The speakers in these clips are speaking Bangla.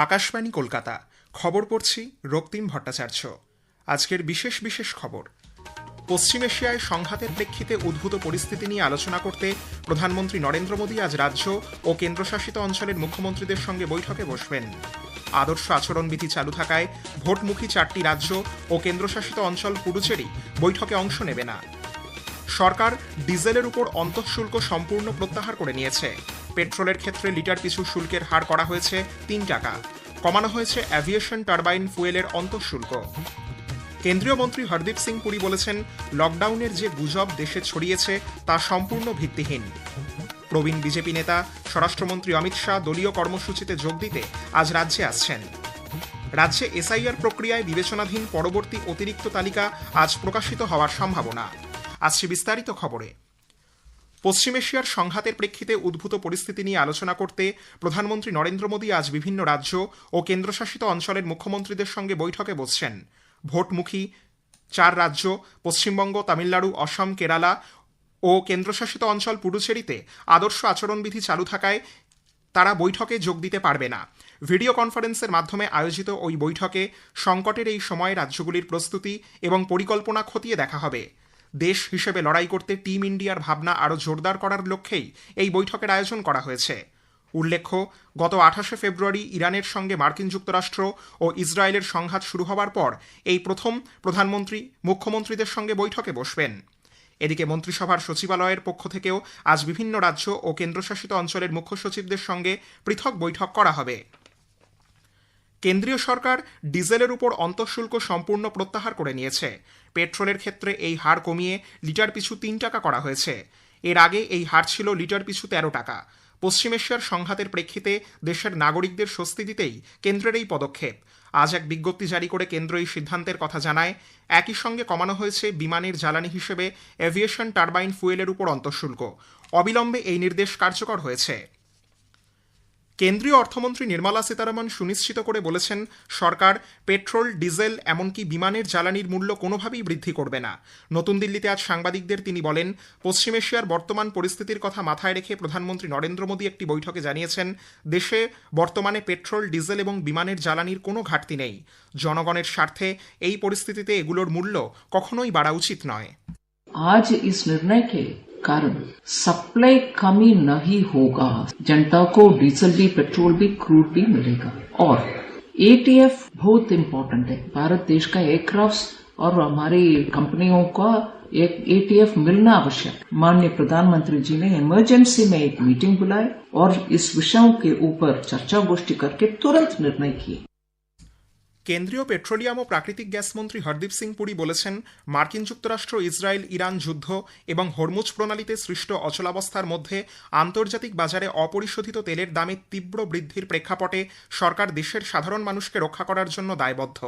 আকাশবাণী কলকাতা। খবর পড়ছি রক্তিম ভট্টাচার্য। আজকের বিশেষ খবর। পশ্চিম এশিয়ায় সংঘাতের প্রেক্ষিতে উদ্ভূত পরিস্থিতি নিয়ে আলোচনা করতে প্রধানমন্ত্রী নরেন্দ্র মোদী আজ রাজ্য ও কেন্দ্রশাসিত অঞ্চলের মুখ্যমন্ত্রীদের সঙ্গে বৈঠকে বসবেন। আদর্শ আচরণবিধি চালু থাকায় ভোটমুখী 4টি রাজ্য ও কেন্দ্রশাসিত অঞ্চল পুডুচেরি বৈঠকে অংশ নেবে না। সরকার ডিজেলের উপর অন্তঃশুল্ক সম্পূর্ণ প্রত্যাহার করে নিয়েছে। পেট্রোলের ক্ষেত্রে লিটার পিছু শুল্কের হার করা হয়েছে 3 টাকা। কমানো হয়েছে অ্যাভিয়েশন টারবাইন ফুয়েলের অন্তঃশুল্ক। কেন্দ্রীয় মন্ত্রী হরদীপ সিং পুরী বলেছেন, লকডাউনের যে গুজব দেশে ছড়িয়েছে তা সম্পূর্ণ ভিত্তিহীন। প্রবীণ বিজেপি নেতা স্বরাষ্ট্রমন্ত্রী অমিত শাহ দলীয় কর্মসূচিতে যোগ দিতে আজ রাজ্যে আসছেন। রাজ্যে এসআইআর প্রক্রিয়ায় বিবেচনাধীন পরবর্তী অতিরিক্ত তালিকা আজ প্রকাশিত হওয়ার সম্ভাবনা। আসছে বিস্তারিত খবরে। পশ্চিম এশিয়ার সংঘাতের প্রেক্ষিতে উদ্ভূত পরিস্থিতি নিয়ে আলোচনা করতে প্রধানমন্ত্রী নরেন্দ্র মোদী আজ বিভিন্ন রাজ্য ও কেন্দ্রশাসিত অঞ্চলের মুখ্যমন্ত্রীদের সঙ্গে বৈঠকে বসছেন। ভোটমুখী 4 রাজ্য পশ্চিমবঙ্গ, তামিলনাড়ু, অসম, কেরালা ও কেন্দ্রশাসিত অঞ্চল পুডুচেরিতে আদর্শ আচরণবিধি চালু থাকায় তারা বৈঠকে যোগ দিতে পারবে না। ভিডিও কনফারেন্সের মাধ্যমে আয়োজিত ওই বৈঠকে সংকটের এই সময়ে রাজ্যগুলির প্রস্তুতি এবং পরিকল্পনা খতিয়ে দেখা হবে। দেশ হিসেবে লড়াই করতে টিম ইন্ডিয়ার ভাবনা আরও জোরদার করার লক্ষ্যেই এই বৈঠকের আয়োজন করা হয়েছে। উল্লেখ্য, গত 28শে ফেব্রুয়ারি ইরানের সঙ্গে মার্কিন যুক্তরাষ্ট্র ও ইসরায়েলের সংঘাত শুরু হওয়ার পর এই প্রথম প্রধানমন্ত্রী মুখ্যমন্ত্রীদের সঙ্গে বৈঠকে বসবেন। এদিকে মন্ত্রিসভার সচিবালয়ের পক্ষ থেকেও আজ বিভিন্ন রাজ্য ও কেন্দ্রশাসিত অঞ্চলের মুখ্য সচিবদের সঙ্গে পৃথক বৈঠক করা হবে। কেন্দ্রীয় সরকার ডিজেলের উপর অন্তঃশুল্ক সম্পূর্ণ প্রত্যাহার করে নিয়েছে। পেট্রোলের ক্ষেত্রে এই হার কমিয়ে লিটার পিছু 3 টাকা করা হয়েছে। এর আগে এই হার ছিল লিটার পিছু 13 টাকা। পশ্চিম এশিয়ার সংঘাতের প্রেক্ষিতে দেশের নাগরিকদের স্বস্তি দিতেই কেন্দ্রের এই পদক্ষেপ। আজ এক বিজ্ঞপ্তি জারি করে কেন্দ্র এই সিদ্ধান্তের কথা জানায়। একই সঙ্গে কমানো হয়েছে বিমানের জ্বালানি হিসেবে এভিয়েশন টারবাইন ফুয়েলের উপর অন্তঃশুল্ক। অবিলম্বে এই নির্দেশ কার্যকর হয়েছে। কেন্দ্রীয় অর্থমন্ত্রী নির্মলা সীতারমণ সুনিশ্চিত করে বলেছেন, সরকার পেট্রোল, ডিজেল এমনকি বিমানের জ্বালানির মূল্য কোনোভাবেই বৃদ্ধি করবে না। নতুন দিল্লিতে আজ সাংবাদিকদের তিনি বলেন, পশ্চিম এশিয়ার বর্তমান পরিস্থিতির কথা মাথায় রেখে প্রধানমন্ত্রী নরেন্দ্র মোদী একটি বৈঠকে জানিয়েছেন, দেশে বর্তমানে পেট্রোল, ডিজেল এবং বিমানের জ্বালানির কোনো ঘাটতি নেই। জনগণের স্বার্থে এই পরিস্থিতিতে এগুলোর মূল্য কখনোই বাড়া উচিত নয়। आज इस निर्णय के कारण सप्लाई कमी नहीं होगा। जनता को डीजल भी, पेट्रोल भी, क्रूड भी मिलेगा। और एटीएफ बहुत इम्पोर्टेंट है। भारत देश का एयरक्राफ्ट और हमारी कंपनियों का एक एटीएफ मिलना आवश्यक। माननीय प्रधानमंत्री जी ने इमरजेंसी में एक मीटिंग बुलाई और इस विषयों के ऊपर चर्चा गोष्ठी करके तुरंत निर्णय किए। কেন্দ্রীয় পেট্রোলিয়াম ও প্রাকৃতিক গ্যাস মন্ত্রী হরদীপ সিং পুরী বলেছেন, মার্কিন যুক্তরাষ্ট্র, ইসরায়েল, ইরান যুদ্ধ এবং হরমুজ প্রণালীতে সৃষ্ট অচলাবস্থার মধ্যে আন্তর্জাতিক বাজারে অপরিশোধিত তেলের দামে তীব্র বৃদ্ধির প্রেক্ষাপটে সরকার দেশের সাধারণ মানুষকে রক্ষা করার জন্য দায়বদ্ধ।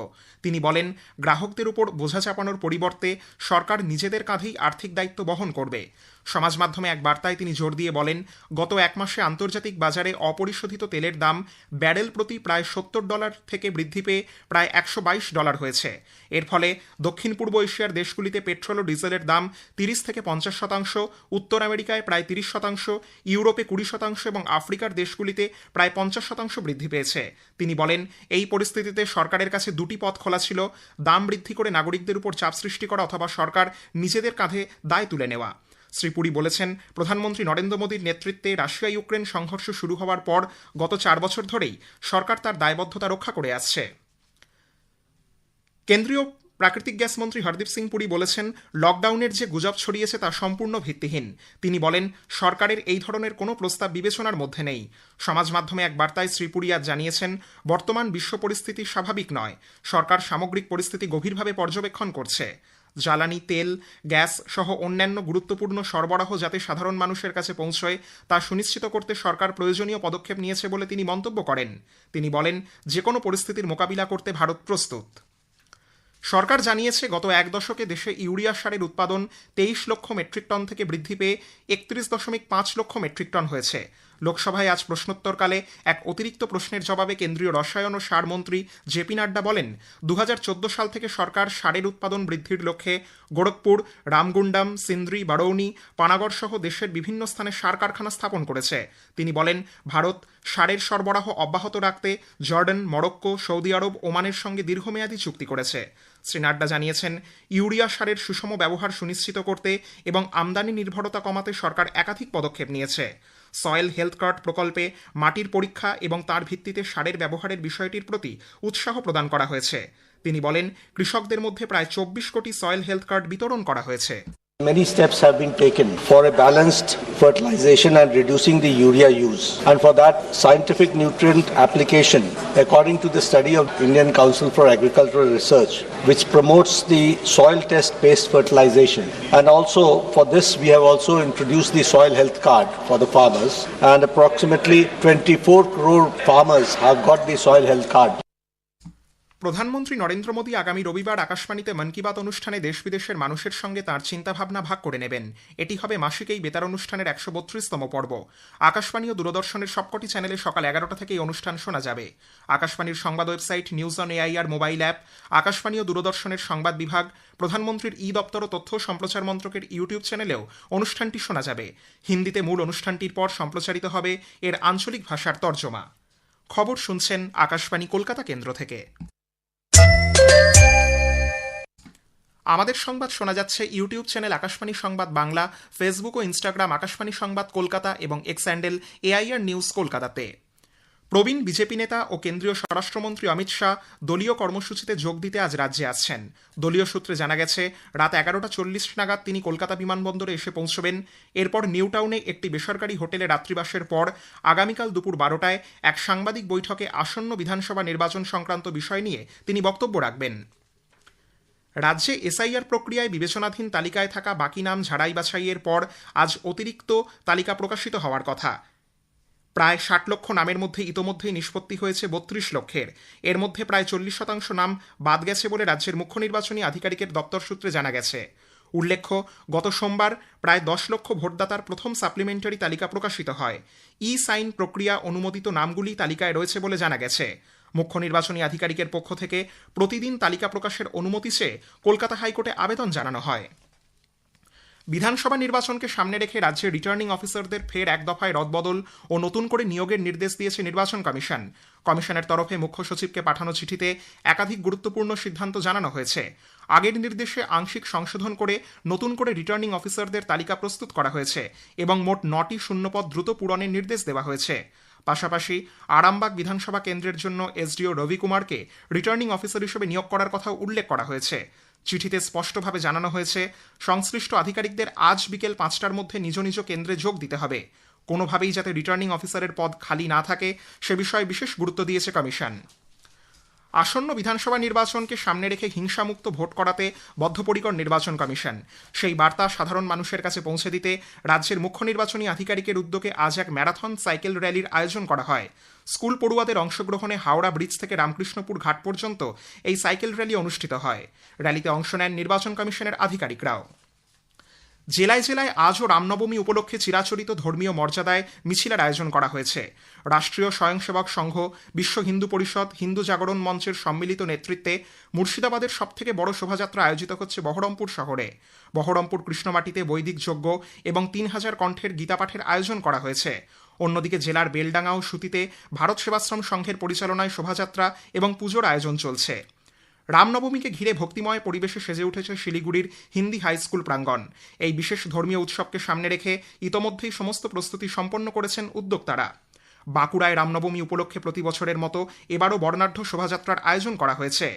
তিনি বলেন, গ্রাহকদের উপর বোঝা চাপানোর পরিবর্তে সরকার নিজেদের কাঁধেই আর্থিক দায়িত্ব বহন করবে। সমাজ মাধ্যমে এক বার্তায় তিনি জোর দিয়ে বলেন, গত এক মাসে আন্তর্জাতিক বাজারে অপরিশোধিত তেলের দাম ব্যারেল প্রতি প্রায় $70 থেকে বৃদ্ধি পেয়ে প্রায় $122 হয়েছে। এর ফলে দক্ষিণ পূর্ব এশিয়ার দেশগুলিতে পেট্রোল ও ডিজেলের দাম 30 থেকে 50%, উত্তর আমেরিকায় প্রায় 30%, ইউরোপে 20% এবং আফ্রিকার দেশগুলিতে প্রায় 50% বৃদ্ধি পেয়েছে। তিনি বলেন, এই পরিস্থিতিতে সরকারের কাছে দুটি পথ খোলা ছিল, দাম বৃদ্ধি করে নাগরিকদের উপর চাপ সৃষ্টি করা অথবা সরকার নিজেদের কাঁধে দায় তুলে নেওয়া। শ্রী পুরী বলেছেন, প্রধানমন্ত্রী নরেন্দ্র মোদীর নেতৃত্বে রাশিয়া ইউক্রেন সংঘর্ষ শুরু হওয়ার পর গত 4 বছর ধরেই সরকার তার দায়বদ্ধতা রক্ষা করে আসছে। কেন্দ্রীয় প্রাকৃতিক গ্যাস মন্ত্রী হরদীপ সিং পুরী বলেছেন, লকডাউনের যে গুজব ছড়িয়েছে তা সম্পূর্ণ ভিত্তিহীন। তিনি বলেন, সরকারের এই ধরনের কোনো প্রস্তাব বিবেচনার মধ্যে নেই। সমাজ মাধ্যমে এক বার্তায় শ্রী পুরী আজ জানিয়েছেন, বর্তমান বিশ্ব পরিস্থিতি স্বাভাবিক নয়। সরকার সামগ্রিক পরিস্থিতি গভীরভাবে পর্যবেক্ষণ করছে। জ্বালানি, তেল, গ্যাস সহ অন্যান্য গুরুত্বপূর্ণ সরবরাহ যাতে সাধারণ মানুষের কাছে পৌঁছয় তা সুনিশ্চিত করতে সরকার প্রয়োজনীয় পদক্ষেপ নিয়েছে বলে তিনি মন্তব্য করেন। তিনি বলেন, যে কোনো পরিস্থিতির মোকাবিলা করতে ভারত প্রস্তুত। সরকার জানিয়েছে, গত 1 দশকে দেশে ইউরিয়া সারের উৎপাদন 23 লক্ষ মেট্রিক টন থেকে বৃদ্ধি পেয়ে 31.5 লক্ষ মেট্রিক টন হয়েছে। লোকসভায় আজ প্রশ্নোত্তরকালে এক অতিরিক্ত প্রশ্নের জবাবে কেন্দ্রীয় রসায়ন ও সার মন্ত্রী জেপি নাড্ডা বলেন 2014 সাল থেকে সরকার সারের উৎপাদন বৃদ্ধির লক্ষ্যে গোরখপুর, রামগুন্ডাম, সিন্দ্রি, বারৌনি, পানাগড় সহ দেশের বিভিন্ন স্থানে সার কারখানা স্থাপন করেছে। তিনি বলেন ভারত সারের সরবরাহ অব্যাহত রাখতে জর্ডান, মরক্কো, সৌদি আরব, ওমানের সঙ্গে দীর্ঘমেয়াদী চুক্তি করেছে। শ্রী নাড্ডা জানিয়েছেন ইউরিয়া সারের সুষম ব্যবহার সুনিশ্চিত করতে এবং আমদানি নির্ভরতা কমাতে সরকার একাধিক পদক্ষেপ নিয়েছে। সয়েল হেলথ কার্ড প্রকল্পে মাটির পরীক্ষা এবং তার ভিত্তিতে সারের ব্যবহারের বিষয়টির প্রতি উৎসাহ প্রদান করা হয়েছে। তিনি বলেন কৃষকদের মধ্যে প্রায় 24 কোটি সয়েল হেলথ কার্ড বিতরণ করা হয়েছে। Many steps have been taken for a balanced fertilization and reducing the urea use. And for that, scientific nutrient application, according to the study of Indian Council for Agricultural Research, which promotes the soil test-based fertilization. And also, for this, we have also introduced the soil health card for the farmers. And approximately 24 crore farmers have got the soil health card. প্রধানমন্ত্রী নরেন্দ্র মোদী আগামী রবিবার আকাশবাণীতে মন কি বাত অনুষ্ঠানে দেশ বিদেশের মানুষের সঙ্গে তাঁর চিন্তাভাবনা ভাগ করে নেবেন। এটি হবে মাসিক এই বেতার অনুষ্ঠানের 132তম পর্ব। আকাশবাণী ও দূরদর্শনের সবকটি চ্যানেলে সকাল 11টা থেকে এই অনুষ্ঠান শোনা যাবে। আকাশবাণীর সংবাদ website news on AIR mobile app, Akashvani ও দূরদর্শনের সংবাদ বিভাগ, প্রধানমন্ত্রীর দপ্তর ও তথ্য সম্প্রচার মন্ত্রকের ইউটিউব চ্যানেলেও অনুষ্ঠানটি শোনা যাবে। হিন্দিতে মূল অনুষ্ঠানটির পর সম্প্রচারিত হবে এর আঞ্চলিক ভাষার তর্জমা। খবর শুনছেন আকাশবাণী কলকাতা কেন্দ্র থেকে। আমাদের সংবাদ শোনা যাচ্ছে ইউটিউব চ্যানেল আকাশবাণী সংবাদ বাংলা, ফেসবুক ও ইনস্টাগ্রাম আকাশবাণী সংবাদ কলকাতা এবং এক্স হ্যান্ডেল এআইআর নিউজ কলকাতাতে। প্রবীণ বিজেপি নেতা ও কেন্দ্রীয় স্বরাষ্ট্রমন্ত্রী অমিত শাহ দলীয় কর্মসূচিতে যোগ দিতে আজ রাজ্যে আসছেন। দলীয় সূত্রে জানা গেছে রাত 11:40 নাগাদ তিনি কলকাতা বিমানবন্দরে এসে পৌঁছবেন। এরপর নিউ টাউনে একটি বেসরকারি হোটেলে রাত্রিবাসের পর আগামীকাল দুপুর 12টায় এক সাংবাদিক বৈঠকে আসন্ন বিধানসভা নির্বাচন সংক্রান্ত বিষয় নিয়ে তিনি বক্তব্য রাখবেন। রাজ্যে এসআইআর প্রক্রিয়ায় বিবেচনাধীন তালিকায় থাকা বাকি নাম ঝাড়াই বাছাইয়ের পর আজ অতিরিক্ত তালিকা প্রকাশিত হওয়ার কথা। প্রায় 60 লক্ষ নামের মধ্যে ইতোমধ্যেই নিষ্পত্তি হয়েছে 32 লক্ষের। এর মধ্যে প্রায় 40% নাম বাদ গেছে বলে রাজ্যের মুখ্য নির্বাচনী আধিকারিকের দপ্তর সূত্রে জানা গেছে। উল্লেখ্য গত সোমবার প্রায় 10 লক্ষ ভোটদাতার প্রথম সাপ্লিমেন্টারি তালিকা প্রকাশিত হয়। ই সাইন প্রক্রিয়া অনুমোদিত নামগুলি তালিকায় রয়েছে বলে জানা গেছে। মুখ্য নির্বাচনী আধিকারিকের পক্ষ থেকে প্রতিদিন তালিকা প্রকাশের অনুমতি চেয়ে কলকাতা হাইকোর্টে আবেদন জানানো হয়। বিধানসভা নির্বাচনকে সামনে রেখে রাজ্যের রিটার্নিং অফিসারদের ফের এক দফায় রদবদল ও নতুন করে নিয়োগের নির্দেশ দিয়েছে নির্বাচন কমিশন। কমিশনের তরফে মুখ্য সচিবকে পাঠানো চিঠিতে একাধিক গুরুত্বপূর্ণ সিদ্ধান্ত জানানো হয়েছে। আগের নির্দেশে আংশিক সংশোধন করে নতুন করে রিটার্নিং অফিসারদের তালিকা প্রস্তুত করা হয়েছে এবং মোট 9টি শূন্যপদ দ্রুত পূরণের নির্দেশ দেওয়া হয়েছে। পাশাপাশি আরামবাগ বিধানসভা কেন্দ্রের জন্য এসডিও রবি কুমারকে রিটার্নিং অফিসার হিসেবে নিয়োগ করার কথা উল্লেখ করা হয়েছে। চিঠিতে স্পষ্টভাবে জানানো হয়েছে সংশ্লিষ্ট আধিকারিকদের আজ বিকেল 5টার মধ্যে নিজ নিজ কেন্দ্রে যোগ দিতে হবে। কোনোভাবেই যাতে রিটার্নিং অফিসারের পদ খালি না থাকে সে বিষয়ে বিশেষ গুরুত্ব দিয়েছে কমিশন। আসন্ন বিধানসভা নির্বাচনকে সামনে রেখে হিংসামুক্ত ভোট করাতে বদ্ধপরিকর নির্বাচন কমিশন। সেই বার্তা সাধারণ মানুষের কাছে পৌঁছে দিতে রাজ্যের মুখ্য নির্বাচনী আধিকারিকের উদ্যোগে আজ এক ম্যারাথন সাইকেল র্যালির আয়োজন করা হয়। স্কুল পড়ুয়াদের অংশগ্রহণে হাওড়া ব্রিজ থেকে রামকৃষ্ণপুর ঘাট পর্যন্ত এই সাইকেল র্যালি অনুষ্ঠিত হয়। র্যালিতে অংশ নেন নির্বাচন কমিশনের আধিকারিকরাও। জেলায় জেলায় আজও রামনবমী উপলক্ষে চিরাচরিত ধর্মীয় মর্যাদায় মিছিলের আয়োজন করা হয়েছে। রাষ্ট্রীয় স্বয়ংসেবক সংঘ, বিশ্ব হিন্দু পরিষদ, হিন্দু জাগরণ মঞ্চের সম্মিলিত নেতৃত্বে মুর্শিদাবাদের সবথেকে বড় শোভাযাত্রা আয়োজিত হচ্ছে বহরমপুর শহরে। বহরমপুর কৃষ্ণমাটিতে বৈদিক যজ্ঞ এবং 3000 কণ্ঠের গীতাপাঠের আয়োজন করা হয়েছে। অন্যদিকে জেলার বেলডাঙ্গা ও সুতিতে ভারত সেবাশ্রম সংঘের পরিচালনায় শোভাযাত্রা এবং পুজোর আয়োজন চলছে। রামনবমীকে ঘিরে ভক্তিময় পরিবেশে সেজে উঠেছে শিলিগুড়ির হিন্দি হাই স্কুল প্রাঙ্গণ। এই বিশেষ ধর্মীয় উৎসবকে সামনে রেখে ইতোমধ্যেই সমস্ত প্রস্তুতি সম্পন্ন করেছেন উদ্যোক্তারা। বাঁকুড়ায় রামনবমী উপলক্ষে প্রতি বছরের মতো এবারও বর্ণাঢ্য শোভাযাত্রার আয়োজন করা হয়েছে।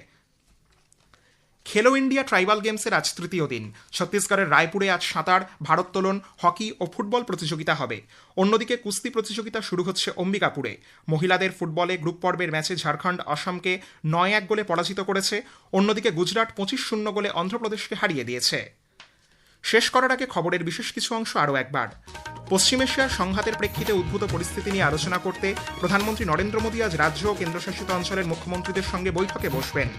খেলো ইন্ডিয়া ট্রাইবাল গেমসের আজ তৃতীয় দিন। ছত্তিশগড়ের রায়পুরে আজ সাঁতার, ভারোত্তোলন, হকি ও ফুটবল প্রতিযোগিতা হবে। অন্যদিকে কুস্তি প্রতিযোগিতা শুরু হচ্ছে অম্বিকাপুরে। মহিলাদের ফুটবলে গ্রুপ পর্বের ম্যাচে ঝাড়খণ্ড আসামকে 9-1 গোলে পরাজিত করেছে। অন্যদিকে গুজরাট 25-0 গোলে অন্ধ্রপ্রদেশকে হারিয়ে দিয়েছে। শেষ করার আগে খবরের বিশেষ কিছু অংশ আরও একবার। পশ্চিম এশিয়ার সংঘাতের প্রেক্ষিতে উদ্ভূত পরিস্থিতি নিয়ে আলোচনা করতে প্রধানমন্ত্রী নরেন্দ্র মোদী আজ রাজ্য ও কেন্দ্রশাসিত অঞ্চলের মুখ্যমন্ত্রীদের সঙ্গে বৈঠকে বসবেন।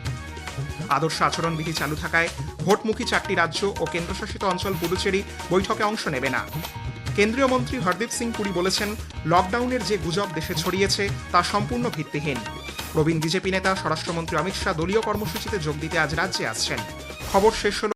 আদর্শ আচরণবিধি চালু থাকায় ভোটমুখী 4টি রাজ্য ও কেন্দ্রশাসিত অঞ্চল পুডুচেরি বৈঠকে অংশ নেবে না। কেন্দ্রীয় মন্ত্রী হরদীপ সিং পুরী বলেছেন, লকডাউনের যে গুজব দেশে ছড়িয়েছে তা সম্পূর্ণ ভিত্তিহীন। প্রবীণ বিজেপি নেতা স্বরাষ্ট্রমন্ত্রী অমিত শাহ দলীয় কর্মসূচিতে যোগ দিতে আজ রাজ্যে আসছেন। খবর শেষ হল।